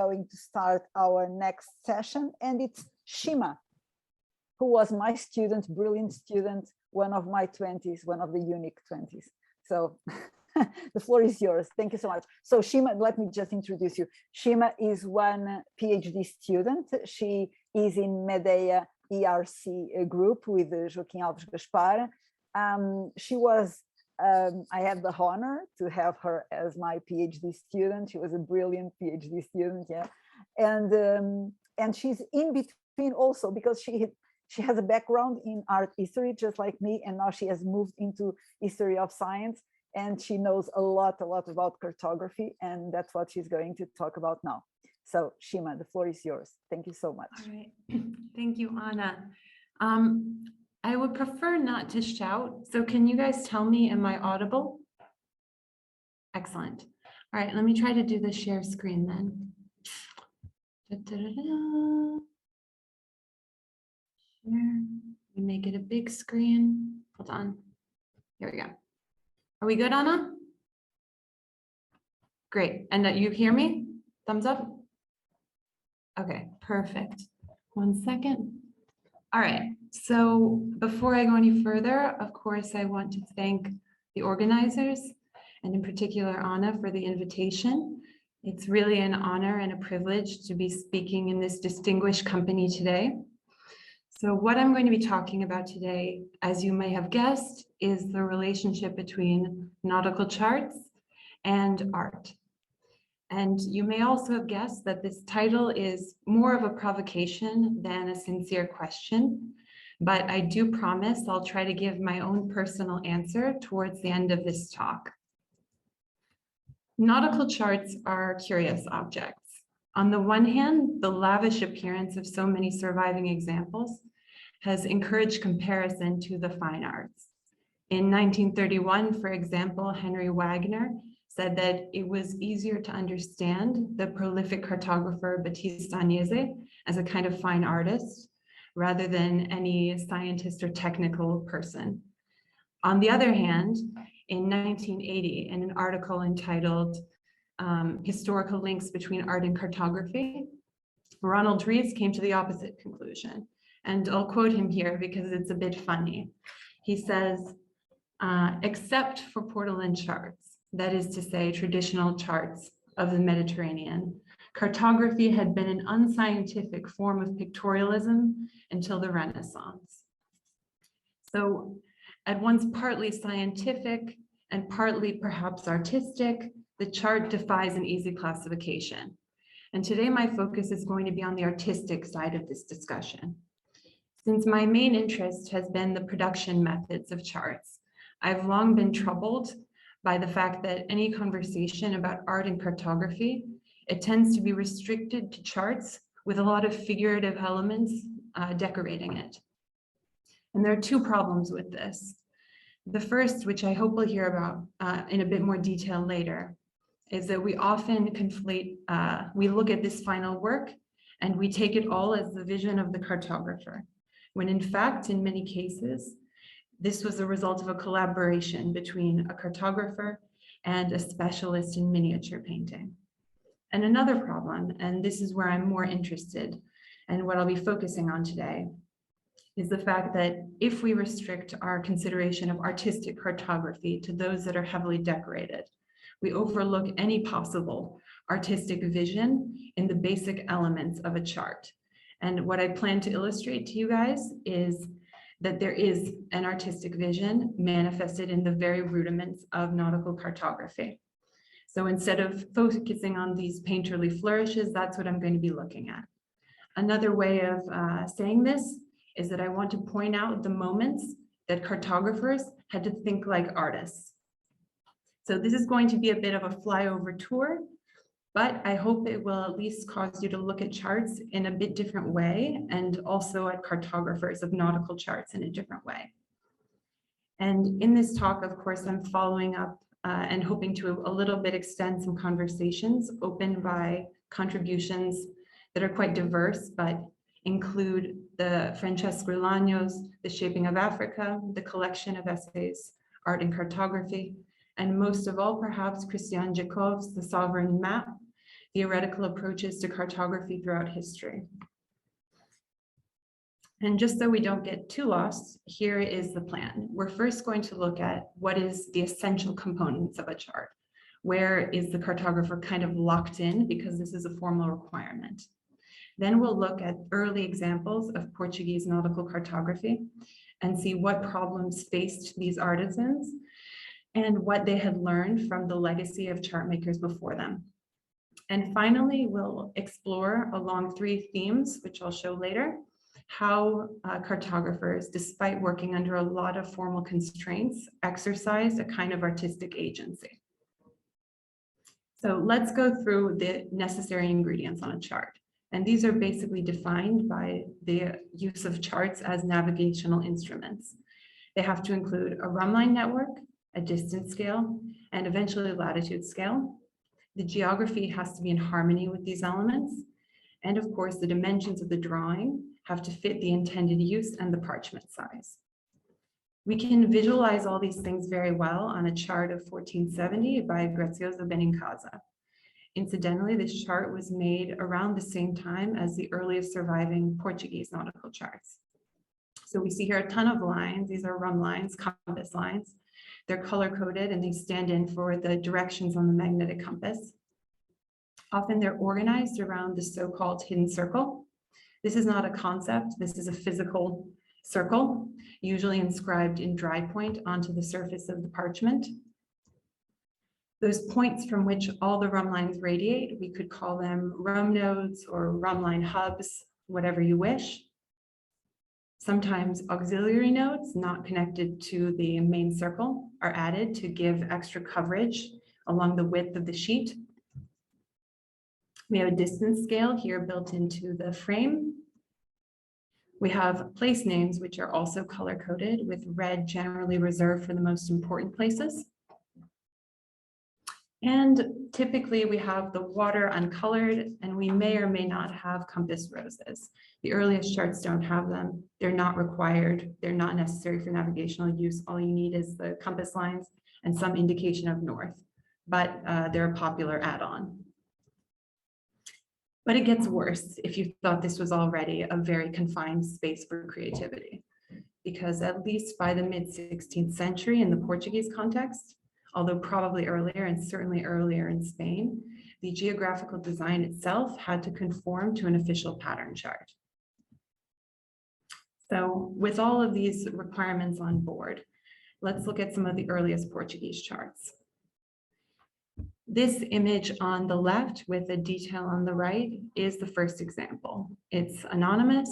going to start our next session, and it's Šima, who was my student, brilliant student, one of my 20s, one of the unique 20s. So the floor is yours. Thank you so much. So Šima, let me just introduce you. Šima is one PhD student. She is in Medea ERC group with Joaquim Alves Gaspar. She was, I had the honor to have her as my PhD student. She was a brilliant PhD student, yeah. And she's in between also because she has a background in art history, just like me, and now she has moved into history of science, and she knows a lot about cartography, and that's what she's going to talk about now. So Šima, the floor is yours. Thank you so much. All right. Thank you, Anna. I would prefer not to shout. So can you guys tell me, am I audible? Excellent. All right, let me try to do the share screen then. Share. We make it a big screen. Hold on. Here we go. Are we good, Anna? Great. And you hear me? Thumbs up? Okay, perfect. 1 second. All right. So before I go any further, of course, I want to thank the organizers, and in particular, Anna, for the invitation. It's really an honor and a privilege to be speaking in this distinguished company today. So what I'm going to be talking about today, as you may have guessed, is the relationship between nautical charts and art. And you may also have guessed that this title is more of a provocation than a sincere question, but I do promise I'll try to give my own personal answer towards the end of this talk. Nautical charts are curious objects. On the one hand, the lavish appearance of so many surviving examples has encouraged comparison to the fine arts. In 1931, for example, Henry Wagner said that it was easier to understand the prolific cartographer Battista Agnese as a kind of fine artist rather than any scientist or technical person. On the other hand, in 1980, in an article entitled Historical Links Between Art and Cartography, Ronald Rees came to the opposite conclusion. And I'll quote him here because it's a bit funny. He says, except for Portolan charts, that is to say, traditional charts of the Mediterranean, cartography had been an unscientific form of pictorialism until the Renaissance. So at once partly scientific and partly perhaps artistic, the chart defies an easy classification. And today my focus is going to be on the artistic side of this discussion. Since my main interest has been the production methods of charts, I've long been troubled by the fact that any conversation about art and cartography, it tends to be restricted to charts with a lot of figurative elements decorating it. And there are two problems with this. The first, which I hope we'll hear about in a bit more detail later, is that we often conflate, we look at this final work and we take it all as the vision of the cartographer, when in fact, in many cases, this was a result of a collaboration between a cartographer and a specialist in miniature painting. And another problem, and this is where I'm more interested and what I'll be focusing on today, is the fact that if we restrict our consideration of artistic cartography to those that are heavily decorated, we overlook any possible artistic vision in the basic elements of a chart. And what I plan to illustrate to you guys is that there is an artistic vision manifested in the very rudiments of nautical cartography. So instead of focusing on these painterly flourishes, that's what I'm going to be looking at. Another way of saying this is that I want to point out the moments that cartographers had to think like artists. So this is going to be a bit of a flyover tour, but I hope it will at least cause you to look at charts in a bit different way, and also at cartographers of nautical charts in a different way. And in this talk, of course, I'm following up and hoping to a little bit extend some conversations opened by contributions that are quite diverse, but include the Francesco Lagno's The Shaping of Africa, the collection of essays, Art and Cartography, and most of all, perhaps, Christian Jakov's The Sovereign Map, theoretical approaches to cartography throughout history. And just so we don't get too lost, here is the plan. We're first going to look at what is the essential components of a chart. Where is the cartographer kind of locked in, because this is a formal requirement. Then we'll look at early examples of Portuguese nautical cartography and see what problems faced these artisans and what they had learned from the legacy of chart makers before them. And finally, we'll explore along 3 themes, which I'll show later, how cartographers, despite working under a lot of formal constraints, exercise a kind of artistic agency. So let's go through the necessary ingredients on a chart. And these are basically defined by the use of charts as navigational instruments. They have to include a rumline network, a distance scale, and eventually latitude scale. The geography has to be in harmony with these elements. And of course, the dimensions of the drawing have to fit the intended use and the parchment size. We can visualize all these things very well on a chart of 1470 by Grazioso Benincasa. Incidentally, this chart was made around the same time as the earliest surviving Portuguese nautical charts. So we see here a ton of lines. These are rum lines, compass lines. They're color-coded and they stand in for the directions on the magnetic compass. Often they're organized around the so-called hidden circle. This is not a concept. This is a physical circle, usually inscribed in dry point onto the surface of the parchment. Those points from which all the rum lines radiate, we could call them rum nodes or rum line hubs, whatever you wish. Sometimes auxiliary nodes not connected to the main circle are added to give extra coverage along the width of the sheet. We have a distance scale here built into the frame. We have place names, which are also color-coded, with red generally reserved for the most important places. And typically we have the water uncolored, and we may or may not have compass roses. The earliest charts don't have them. They're not required. They're not necessary for navigational use. All you need is the compass lines and some indication of north, but they're a popular add-on. But it gets worse if you thought this was already a very confined space for creativity, because at least by the mid-16th century in the Portuguese context, although probably earlier and certainly earlier in Spain, the geographical design itself had to conform to an official pattern chart. So with all of these requirements on board, let's look at some of the earliest Portuguese charts. This image on the left with a detail on the right is the first example. It's anonymous,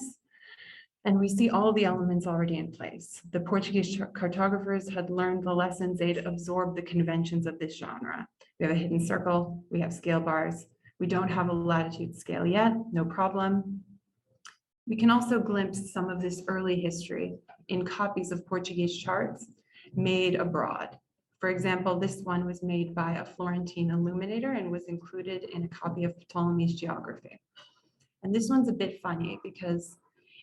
and we see all the elements already in place. The Portuguese cartographers had learned the lessons. They'd absorbed the conventions of this genre. We have a hidden circle, we have scale bars. We don't have a latitude scale yet, no problem. We can also glimpse some of this early history in copies of Portuguese charts made abroad. For example, this one was made by a Florentine illuminator and was included in a copy of Ptolemy's geography. And this one's a bit funny because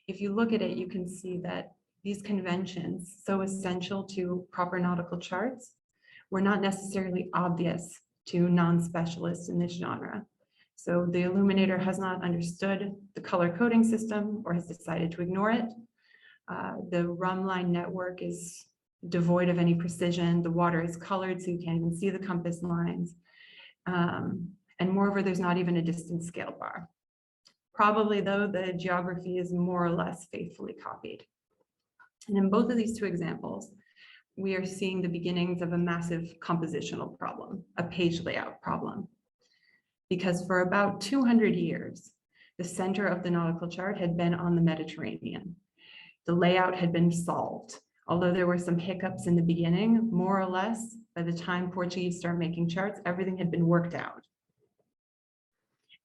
if you look at it, you can see that these conventions, so essential to proper nautical charts, were not necessarily obvious to non-specialists in this genre. So the illuminator has not understood the color coding system or has decided to ignore it. The rum line network is devoid of any precision. The water is colored, so you can't even see the compass lines. And moreover, there's not even a distance scale bar. Probably though, the geography is more or less faithfully copied. And in both of these two examples, we are seeing the beginnings of a massive compositional problem, a page layout problem. Because for about 200 years, the center of the nautical chart had been on the Mediterranean. The layout had been solved. Although there were some hiccups in the beginning, more or less, by the time Portuguese started making charts, everything had been worked out.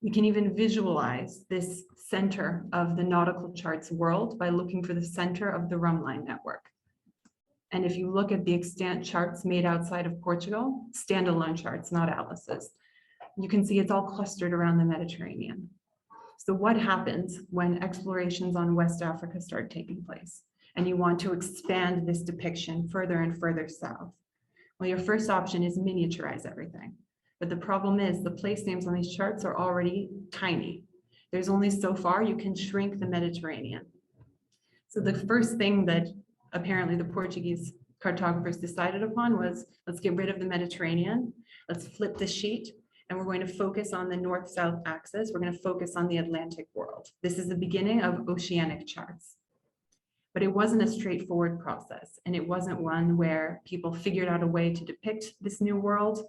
We can even visualize this center of the nautical charts world by looking for the center of the rum line network. And if you look at the extant charts made outside of Portugal, standalone charts, not atlases, you can see it's all clustered around the Mediterranean. So what happens when explorations on West Africa start taking place and you want to expand this depiction further and further south? Well, your first option is miniaturize everything. But the problem is the place names on these charts are already tiny. There's only so far you can shrink the Mediterranean. So the first thing that apparently the Portuguese cartographers decided upon was, let's get rid of the Mediterranean, let's flip the sheet, and we're going to focus on the north-south axis. We're going to focus on the Atlantic world. This is the beginning of oceanic charts. But it wasn't a straightforward process, and it wasn't one where people figured out a way to depict this new world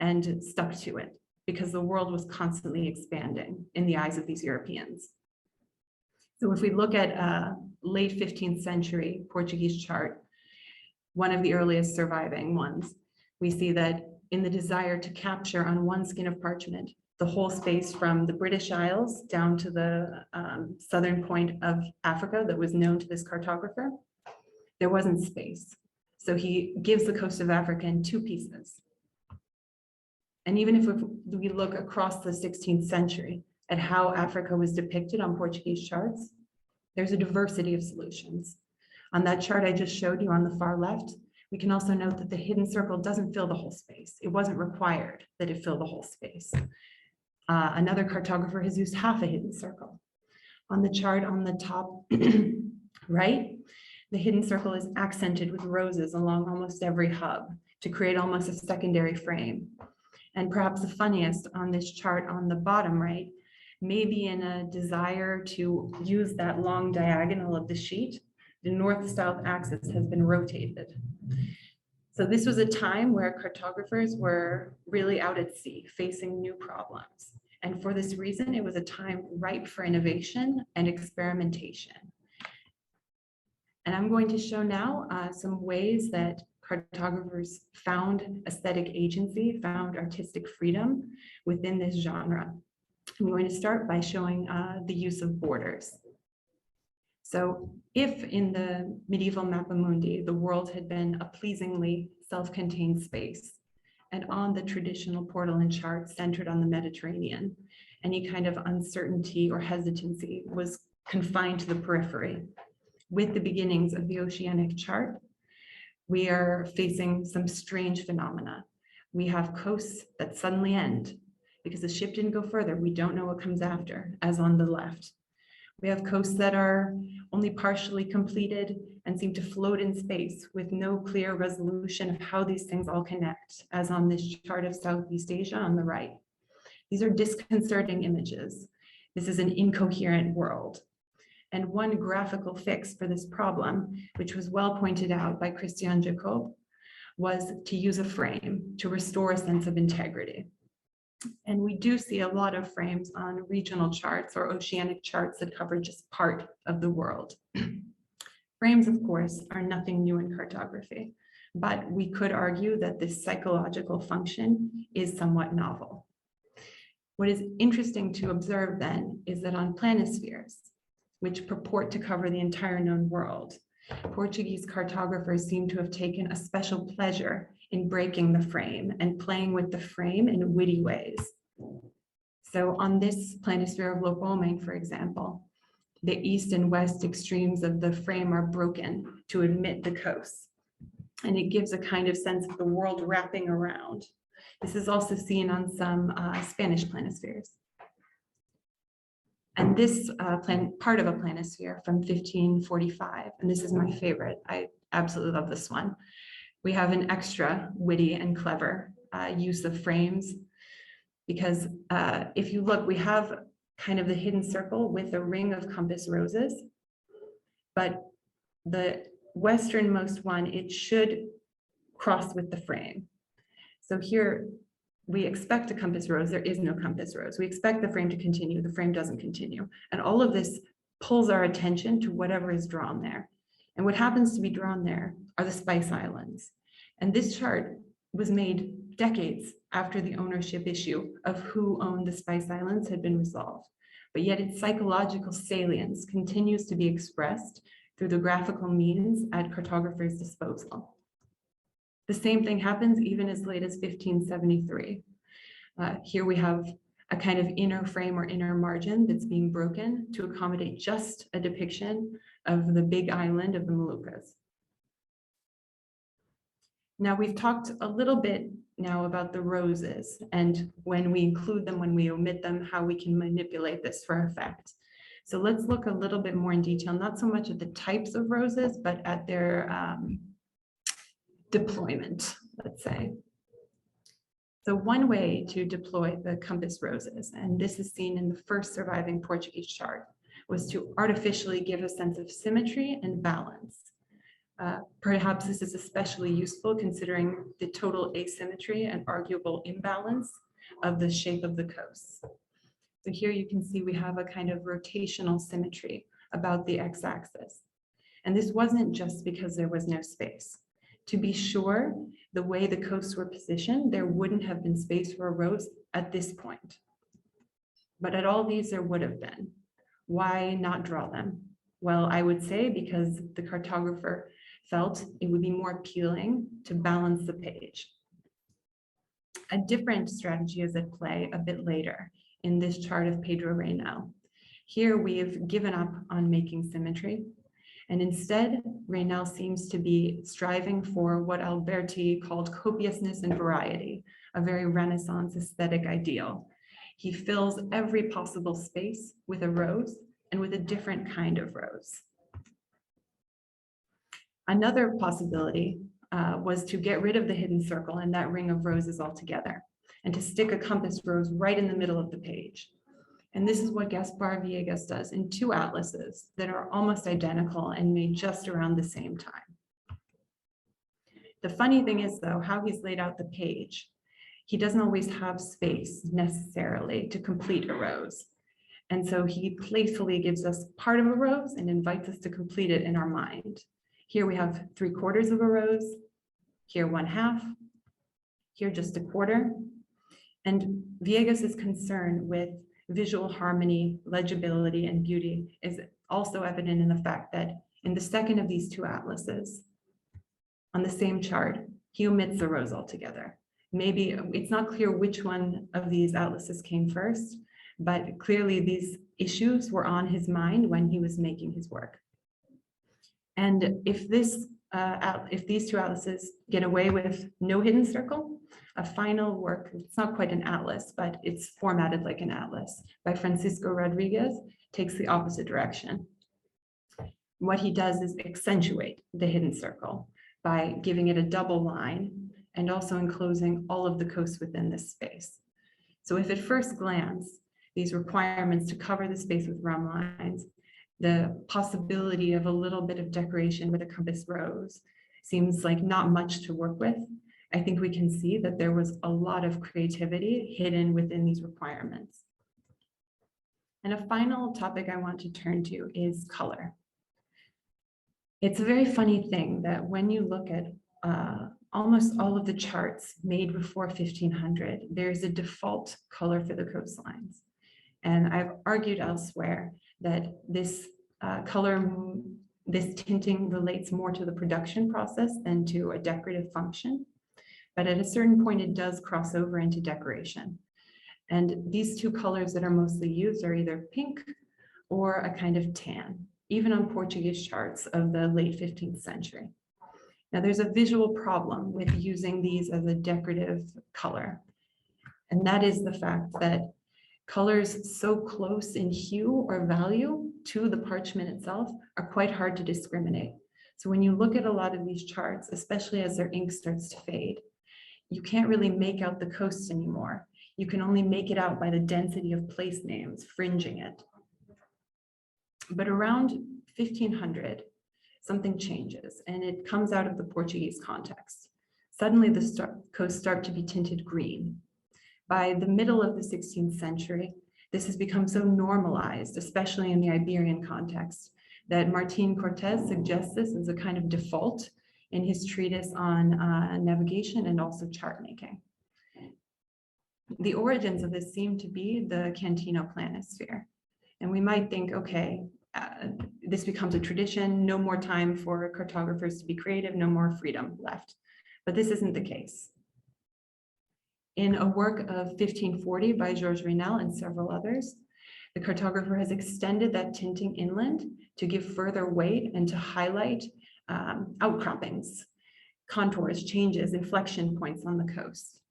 and stuck to it, because the world was constantly expanding in the eyes of these Europeans. So if we look at late 15th century Portuguese chart, one of the earliest surviving ones, we see that in the desire to capture on one skin of parchment the whole space from the British Isles down to the southern point of Africa that was known to this cartographer, there wasn't space. So he gives the coast of Africa in two pieces. And even if we look across the 16th century at how Africa was depicted on Portuguese charts, there's a diversity of solutions. On that chart I just showed you on the far left, we can also note that the hidden circle doesn't fill the whole space. It wasn't required that it fill the whole space. Another cartographer has used half a hidden circle. On the chart on the top right, the hidden circle is accented with roses along almost every hub to create almost a secondary frame. And perhaps the funniest on this chart on the bottom right, maybe in a desire to use that long diagonal of the sheet, the north-south axis has been rotated. So this was a time where cartographers were really out at sea, facing new problems. And for this reason, it was a time ripe for innovation and experimentation. And I'm going to show now some ways that cartographers found aesthetic agency, found artistic freedom within this genre. I'm going to start by showing the use of borders. So if in the medieval Mappa Mundi, the world had been a pleasingly self-contained space, and on the traditional Portolan chart centered on the Mediterranean, any kind of uncertainty or hesitancy was confined to the periphery. With the beginnings of the oceanic chart, we are facing some strange phenomena. We have coasts that suddenly end because the ship didn't go further. We don't know what comes after, as on the left. We have coasts that are only partially completed and seem to float in space with no clear resolution of how these things all connect, as on this chart of Southeast Asia on the right. These are disconcerting images. This is an incoherent world. And one graphical fix for this problem, which was well pointed out by Christian Jacob, was to use a frame to restore a sense of integrity. And we do see a lot of frames on regional charts or oceanic charts that cover just part of the world. Frames, of course, are nothing new in cartography, but we could argue that this psychological function is somewhat novel. What is interesting to observe then is that on planispheres, which purport to cover the entire known world, Portuguese cartographers seem to have taken a special pleasure in breaking the frame and playing with the frame in witty ways. So on this planisphere of Lopoming, for example, the east and west extremes of the frame are broken to admit the coast. And it gives a kind of sense of the world wrapping around. This is also seen on some Spanish planispheres. And this part of a planisphere from 1545, and this is my favorite, I absolutely love this one. We have an extra witty and clever use of frames, because if you look, we have kind of the hidden circle with a ring of compass roses, but the westernmost one, it should cross with the frame. So here we expect a compass rose, there is no compass rose. We expect the frame to continue, the frame doesn't continue. And all of this pulls our attention to whatever is drawn there. And what happens to be drawn there are the Spice Islands. And this chart was made decades after the ownership issue of who owned the Spice Islands had been resolved. But yet its psychological salience continues to be expressed through the graphical means at cartographers' disposal. The same thing happens even as late as 1573. Here we have a kind of inner frame or inner margin that's being broken to accommodate just a depiction of the big island of the Moluccas. Now we've talked a little bit now about the roses and when we include them, when we omit them, how we can manipulate this for effect. So let's look a little bit more in detail, not so much at the types of roses, but at their deployment, let's say. So one way to deploy the compass roses, and this is seen in the first surviving Portuguese chart, was to artificially give a sense of symmetry and balance. Perhaps this is especially useful considering the total asymmetry and arguable imbalance of the shape of the coast. So here you can see we have a kind of rotational symmetry about the x-axis. And this wasn't just because there was no space. To be sure, the way the coasts were positioned, there wouldn't have been space for a rose at this point. But at all these, there would have been. Why not draw them? Well, I would say because the cartographer felt it would be more appealing to balance the page. A different strategy is at play a bit later in this chart of Pedro Reynal. Here we've given up on making symmetry, and instead Reynal seems to be striving for what Alberti called copiousness and variety, a very Renaissance aesthetic ideal. He fills every possible space with a rose and with a different kind of rose. Another possibility was to get rid of the hidden circle and that ring of roses altogether, and to stick a compass rose right in the middle of the page. And this is what Gaspar Viegas does in two atlases that are almost identical and made just around the same time. The funny thing is, though, how he's laid out the page. He doesn't always have space necessarily to complete a rose. And so he playfully gives us part of a rose and invites us to complete it in our mind. Here we have 3/4 of a rose, here 1/2, here just 1/4. And Viegas' concern with visual harmony, legibility, and beauty is also evident in the fact that in the second of these two atlases, on the same chart, he omits the rose altogether. Maybe it's not clear which one of these atlases came first, but clearly these issues were on his mind when he was making his work. And if these two atlases get away with no hidden circle, a final work, it's not quite an atlas, but it's formatted like an atlas, by Francisco Rodriguez, takes the opposite direction. What he does is accentuate the hidden circle by giving it a double line and also enclosing all of the coasts within this space. So if at first glance, these requirements to cover the space with rhumb lines, the possibility of a little bit of decoration with a compass rose seems like not much to work with, I think we can see that there was a lot of creativity hidden within these requirements. And a final topic I want to turn to is color. It's a very funny thing that when you look at almost all of the charts made before 1500, there's a default color for the coastlines. And I've argued elsewhere that this this tinting relates more to the production process than to a decorative function. But at a certain point, it does cross over into decoration. And these two colors that are mostly used are either pink or a kind of tan, even on Portuguese charts of the late 15th century. Now, there's a visual problem with using these as a decorative color. And that is the fact that colors so close in hue or value to the parchment itself are quite hard to discriminate. So when you look at a lot of these charts, especially as their ink starts to fade, you can't really make out the coast anymore. You can only make it out by the density of place names fringing it. But around 1500, something changes, and it comes out of the Portuguese context. Suddenly the coasts start to be tinted green. By the middle of the 16th century, this has become so normalized, especially in the Iberian context, that Martín Cortés suggests this as a kind of default in his treatise on navigation and also chart making. The origins of this seem to be the Cantino planisphere. And we might think, okay, this becomes a tradition, no more time for cartographers to be creative, no more freedom left. But this isn't the case. In a work of 1540 by Georges Reynal and several others, the cartographer has extended that tinting inland to give further weight and to highlight outcroppings, contours, changes, inflection points on the coast.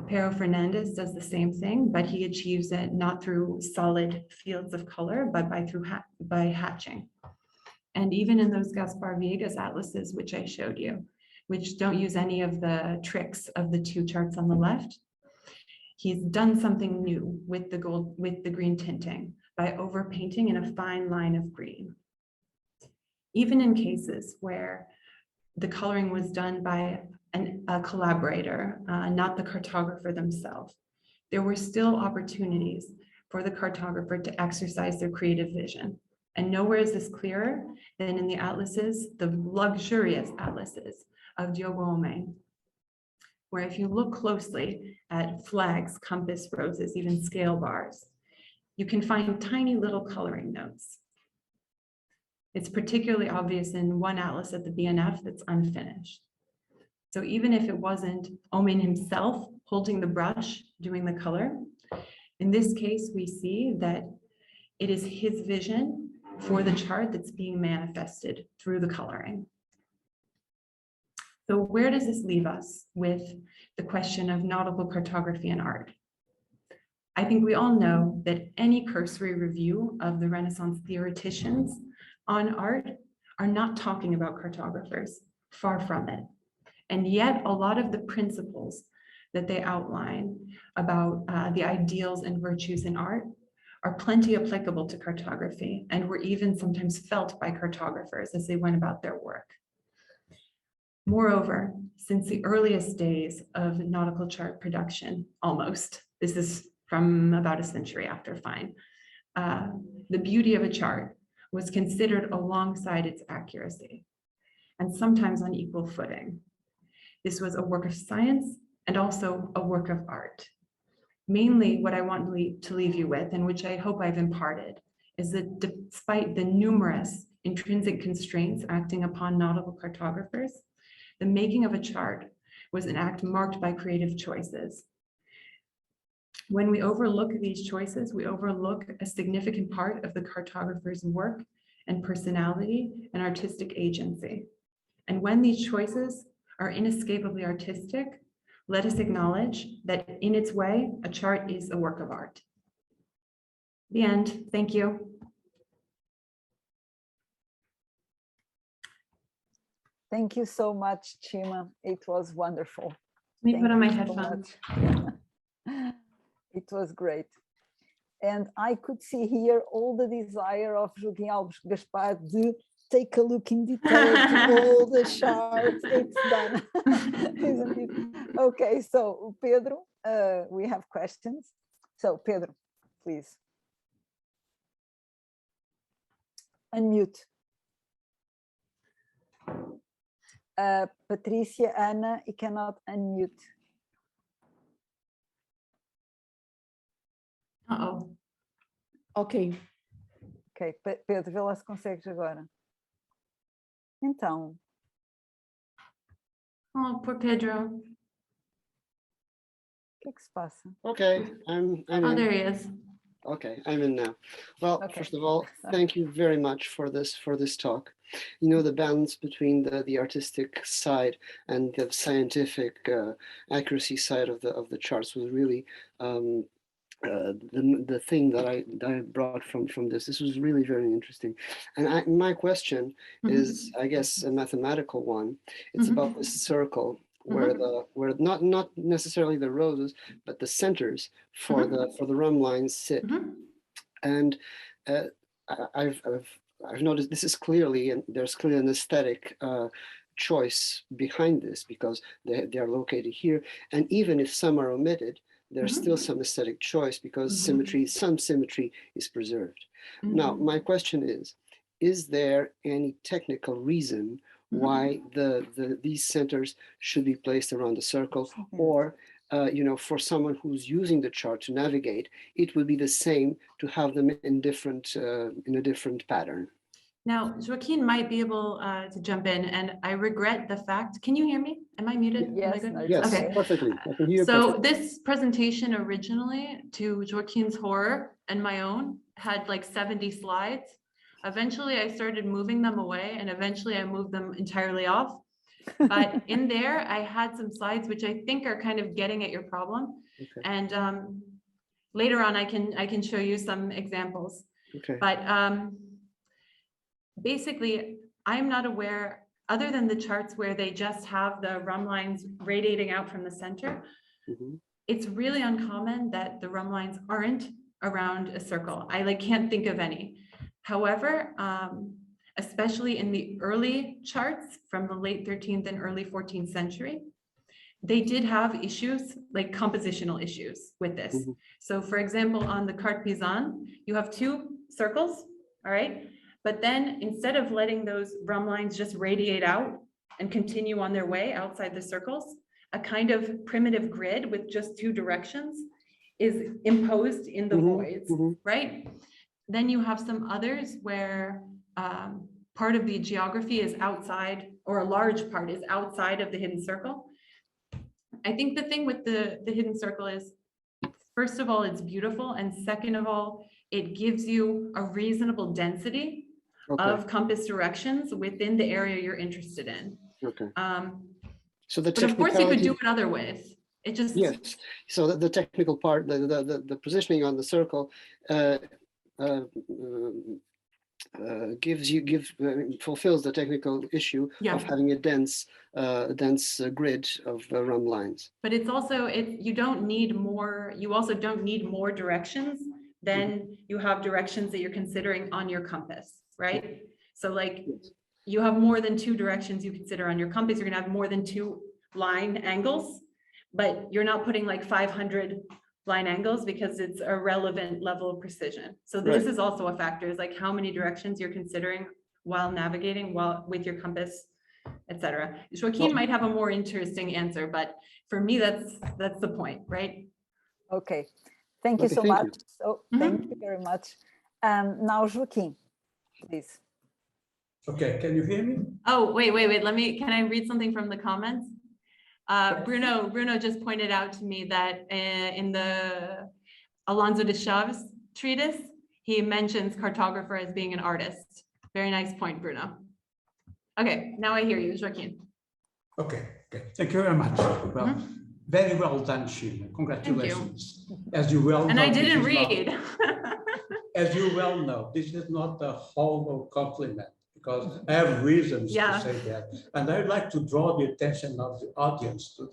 Pero Fernandez does the same thing, but he achieves it not through solid fields of color, but by hatching. And even in those Gaspar Viegas atlases, which I showed you, which don't use any of the tricks of the two charts on the left, he's done something new with the green tinting by overpainting in a fine line of green. Even in cases where the coloring was done by a collaborator, not the cartographer themselves, there were still opportunities for the cartographer to exercise their creative vision. And nowhere is this clearer than in the atlases, the luxurious atlases of Diogo Homem, where if you look closely at flags, compass, roses, even scale bars, you can find tiny little coloring notes. It's particularly obvious in one atlas at the BNF that's unfinished. So even if it wasn't Homem himself holding the brush, doing the color, in this case, we see that it is his vision for the chart that's being manifested through the coloring. So where does this leave us with the question of nautical cartography and art? I think we all know that any cursory review of the Renaissance theoreticians on art are not talking about cartographers, far from it. And yet a lot of the principles that they outline about the ideals and virtues in art are plenty applicable to cartography and were even sometimes felt by cartographers as they went about their work. Moreover, since the earliest days of nautical chart production, almost, this is from about a century after Fine, the beauty of a chart was considered alongside its accuracy, and sometimes on equal footing. This was a work of science and also a work of art. Mainly what I want to leave you with, and which I hope I've imparted, is that despite the numerous intrinsic constraints acting upon nautical cartographers, the making of a chart was an act marked by creative choices. When we overlook these choices, we overlook a significant part of the cartographer's work and personality and artistic agency. And when these choices are inescapably artistic, let us acknowledge that in its way, a chart is a work of art. The end. Thank you. Thank you so much, Šima. It was wonderful. Let me put on my Thank you headphones. much. It was great. And I could see here all the desire of Joaquim Alves Gaspar to take a look in detail to all the charts. It's done, isn't it? Okay, so Pedro, we have questions. So Pedro, please. Unmute. Patricia, Anna, you cannot unmute. Uh-oh. Ok. Ok, Pedro, vê lá se consegues agora. Então. Oh, poor Pedro. O que é que se passa? Okay, I'm Oh, in. there he is. Okay, I'm in now. Well, Okay. first of all, thank you very much for this talk. You know, the balance between the artistic side and the scientific accuracy side of the charts was really the thing that I brought from this. This was really very interesting. And my question is, I guess, a mathematical one. It's about this circle where where not necessarily the roses, but the centers for the rhumb lines sit. And I've noticed this is clearly, and there's clearly an aesthetic choice behind this, because they are located here. And even if some are omitted, there's still some aesthetic choice, because some symmetry is preserved. Now, my question is there any technical reason why these centers should be placed around the circle, or you know, for someone who's using the chart to navigate, it would be the same to have them in a different pattern? Now, Joaquin might be able to jump in, and I regret the fact. Can you hear me? Am I muted? Yes, Am I good? no, Yes, okay. perfectly. I can hear So perfectly. this presentation originally, to Joaquin's horror and my own, had like 70 slides. Eventually, I started moving them away, and eventually I moved them entirely off. But in there, I had some slides which I think are kind of getting at your problem. Okay. And later on, I can show you some examples. Okay. But basically, I'm not aware, other than the charts where they just have the rhumb lines radiating out from the center, it's really uncommon that the rhumb lines aren't around a circle. I can't think of any. However, especially in the early charts from the late 13th and early 14th century, they did have issues, like compositional issues with this. So for example, on the carte Pisan, you have two circles, all right? But then instead of letting those rhumb lines just radiate out and continue on their way outside the circles, a kind of primitive grid with just two directions is imposed in the voids, right? Then you have some others where part of the geography is outside, or a large part is outside of the hidden circle. I think the thing with the hidden circle is, first of all, it's beautiful. And second of all, it gives you a reasonable density of compass directions within the area you're interested in. Okay. So but of course you could do it other ways. It just, yes. So the technical part, the positioning on the circle fulfills the technical issue of having a dense grid of rhumb lines. But it's also, you don't need more, you also don't need more directions than you have directions that you're considering on your compass, right? So like you have more than two directions you consider on your compass, you're gonna have more than two line angles, but you're not putting like 500 line angles because it's a relevant level of precision. So this is also a factor, is like how many directions you're considering while navigating, with your compass, etc. Joaquin might have a more interesting answer, but for me, that's the point, right? Okay, thank you so much. So thank you very much. Now, Joaquin, please. Okay, can you hear me? Oh, wait. Can I read something from the comments? Bruno just pointed out to me that in the Alonso de Chaves treatise, he mentions cartographer as being an artist. Very nice point, Bruno. Okay, now I hear you, Joaquin. Okay, thank you very much. Well, very well done, Šima. Congratulations. As you well know. And I didn't read. As you well know, this is not a hollow compliment, because I have reasons to say that. And I'd like to draw the attention of the audience to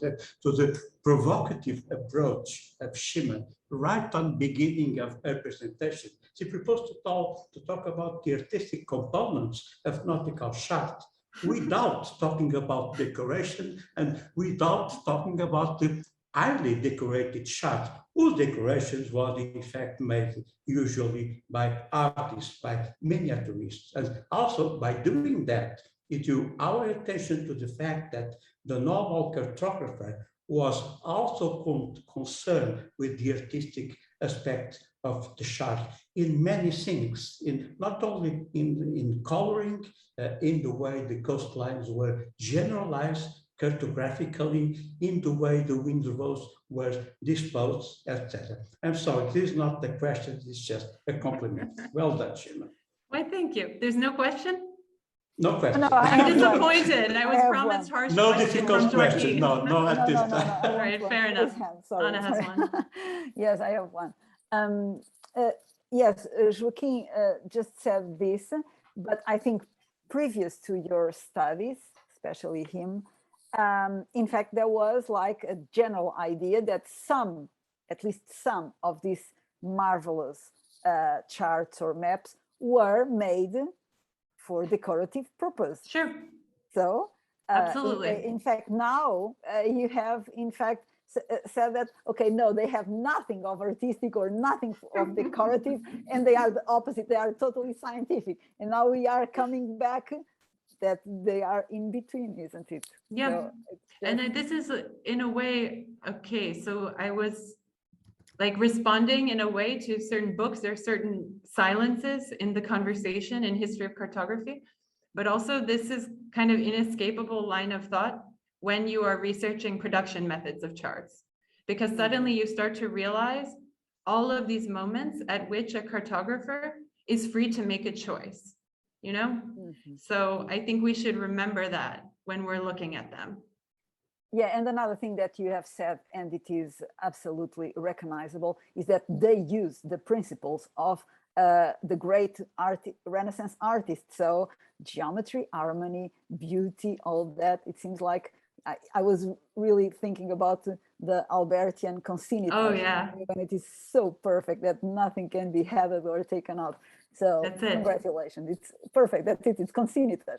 the provocative approach of Šima right on the beginning of her presentation. She proposed to talk about the artistic components of nautical chart without talking about decoration and without talking about the highly decorated chart, whose decorations was in fact made usually by artists, by miniaturists. And also by doing that, it drew our attention to the fact that the normal cartographer was also concerned with the artistic aspect of the chart in many things, not only in coloring, in the way the coastlines were generalized cartographically, in the way the windrows were disposed, etc. I'm sorry, this is not the question, it's just a compliment. Well done, Šima. Why, thank you. There's no question? No question. No, I'm disappointed. I was promised harsh no questions. Difficult question. No, at this time. All right, fair enough. Sorry, Anna has one. Yes, I have one. Yes, Joaquin just said this, but I think previous to your studies, especially him, in fact, there was like a general idea that at least some of these marvelous charts or maps were made for decorative purpose. Sure. So, absolutely. In fact, now you have, in fact, said that, okay, no, they have nothing of artistic or nothing of decorative, and they are the opposite. They are totally scientific. And now we are coming back that they are in between, isn't it? Yeah. So and this is in a way, okay, so I was like responding in a way to certain books. There are certain silences in the conversation in history of cartography, but also this is kind of inescapable line of thought when you are researching production methods of charts, because suddenly you start to realize all of these moments at which a cartographer is free to make a choice, you know? So I think we should remember that when we're looking at them. Yeah, and another thing that you have said, and it is absolutely recognizable, is that they use the principles of the great Renaissance artists. So geometry, harmony, beauty, all that. It seems like I was really thinking about the Albertian consinita. Oh yeah. And it is so perfect that nothing can be added or taken out. So that's it. Congratulations, it's perfect. That's it, it's consinita.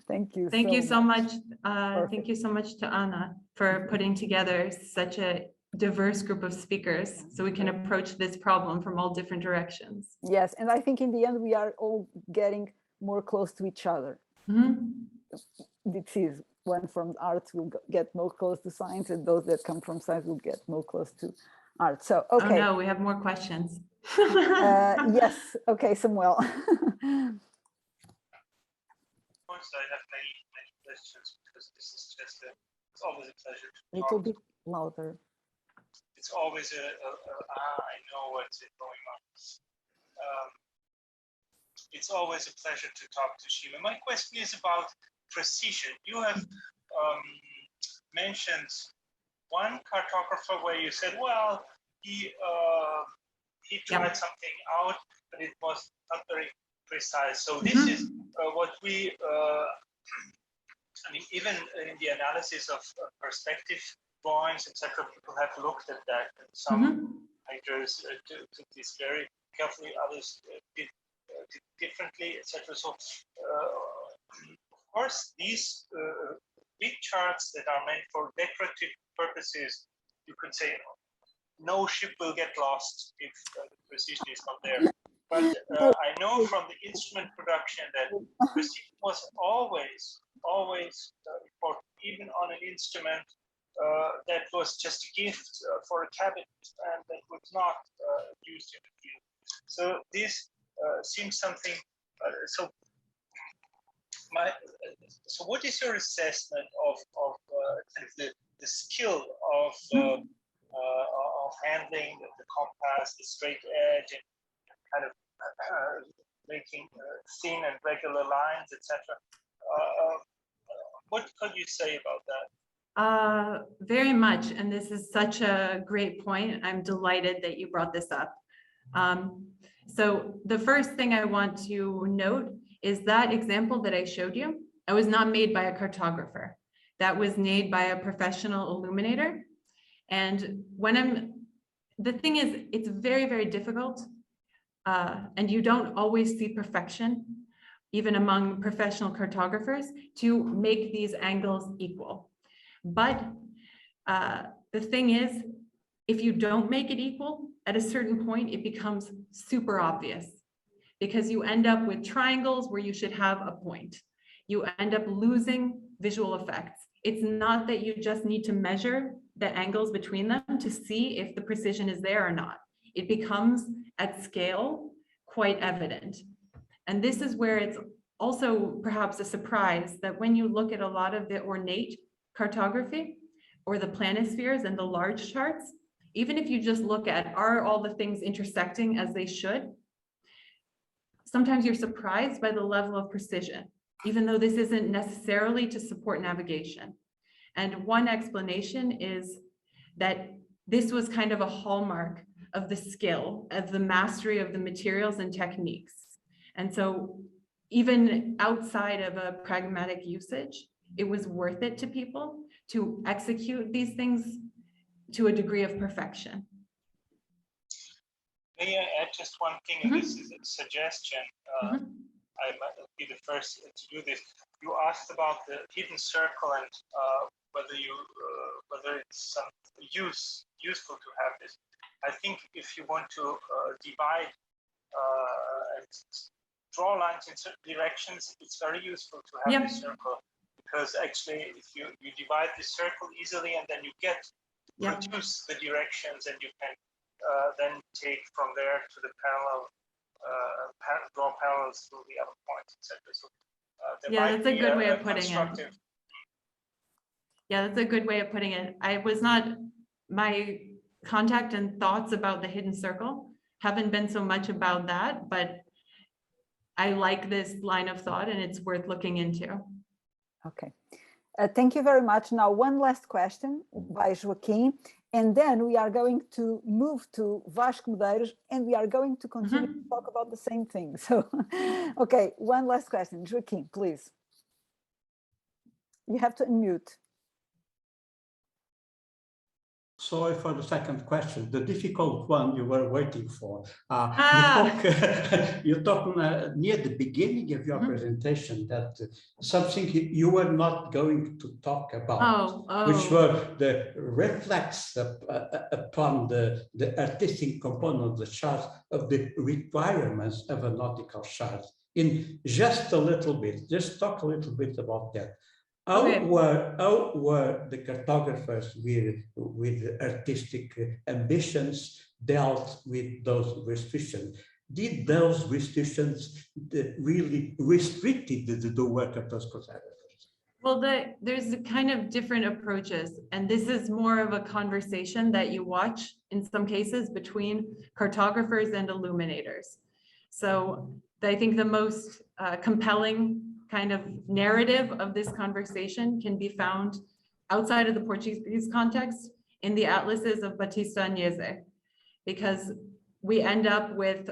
Thank you. Thank you so much. Perfect. Thank you so much to Anna for putting together such a diverse group of speakers so we can approach this problem from all different directions. Yes, and I think in the end we are all getting more close to each other. This is one from arts will get more close to science, and those that come from science will get more close to art. So, okay. Oh no, we have more questions. Yes, okay, Samuel. Of course, I have many questions because this is just it's always a pleasure to talk. Little bit louder. It's always I know what's going on. It's always a pleasure to talk to Šima. My question is about precision. You have mentioned one cartographer where you said, well, he tried something out, but it was not very precise. So this is what we, I mean, even in the analysis of perspective drawings, etc., people have looked at that. And some painters took this very carefully, others did differently, etc. So, of course, these big charts that are meant for decorative purposes, you could say no ship will get lost if the precision is not there. But I know from the instrument production that precision was always important, even on an instrument that was just a gift for a cabinet and that was not used in the field. So this seems something. So what is your assessment of the skill of handling the compass, the straight edge, and kind of making thin and regular lines, etc.? What could you say about that? Very much, and this is such a great point. I'm delighted that you brought this up. So the first thing I want to note is that example that I showed you, it was not made by a cartographer. That was made by a professional illuminator. And the thing is, it's very, very difficult. And you don't always see perfection, even among professional cartographers, to make these angles equal. But the thing is, if you don't make it equal, at a certain point, it becomes super obvious because you end up with triangles where you should have a point. You end up losing visual effects. It's not that you just need to measure the angles between them to see if the precision is there or not. It becomes at scale quite evident. And this is where it's also perhaps a surprise that when you look at a lot of the ornate cartography or the planispheres and the large charts, even if you just look at, are all the things intersecting as they should? Sometimes you're surprised by the level of precision, even though this isn't necessarily to support navigation. And one explanation is that this was kind of a hallmark of the skill, of the mastery of the materials and techniques. And so even outside of a pragmatic usage, it was worth it to people to execute these things to a degree of perfection. May I add just one thing, and this is a suggestion. I might be the first to do this. You asked about the hidden circle and whether it's some useful to have this. I think if you want to divide and draw lines in certain directions, it's very useful to have the circle, because actually if you divide the circle easily and then you produce the directions, and you can then take from there to the parallel, draw parallels to the other points, etc. So that's a good way of putting it. Yeah, that's a good way of putting it. My contact and thoughts about the hidden circle haven't been so much about that, but I like this line of thought and it's worth looking into. Okay. Thank you very much. Now, one last question by Joaquim, and then we are going to move to Vasco Medeiros, and we are going to continue to talk about the same thing. So, okay, one last question. Joaquim, please. You have to unmute. Sorry for the second question, the difficult one you were waiting for. You talk near the beginning of your presentation that something you were not going to talk about, which were the reflex upon the artistic component of the chart, of the requirements of a nautical chart. In just a little bit, just talk a little bit about that. How were the cartographers with artistic ambitions dealt with those restrictions? Did those restrictions really restricted the work of those cartographers? Well, there's kind of different approaches, and this is more of a conversation that you watch in some cases between cartographers and illuminators. So I think the most compelling kind of narrative of this conversation can be found outside of the Portuguese context in the atlases of Batista Agnese, because we end up with,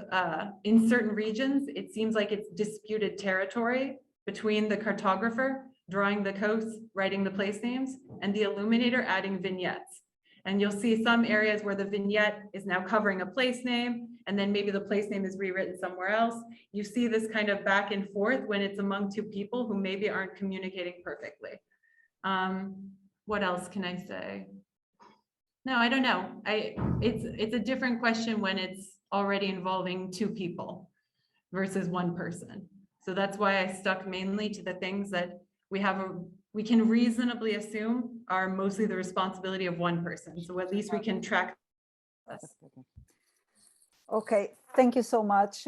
in certain regions, it seems like it's disputed territory between the cartographer drawing the coast, writing the place names, and the illuminator adding vignettes. And you'll see some areas where the vignette is now covering a place name, and then maybe the place name is rewritten somewhere else. You see this kind of back and forth when it's among two people who maybe aren't communicating perfectly. What else can I say? No, I don't know. It's a different question when it's already involving two people versus one person. So that's why I stuck mainly to the things that we can reasonably assume are mostly the responsibility of one person. So at least we can track this. Okay, thank you so much.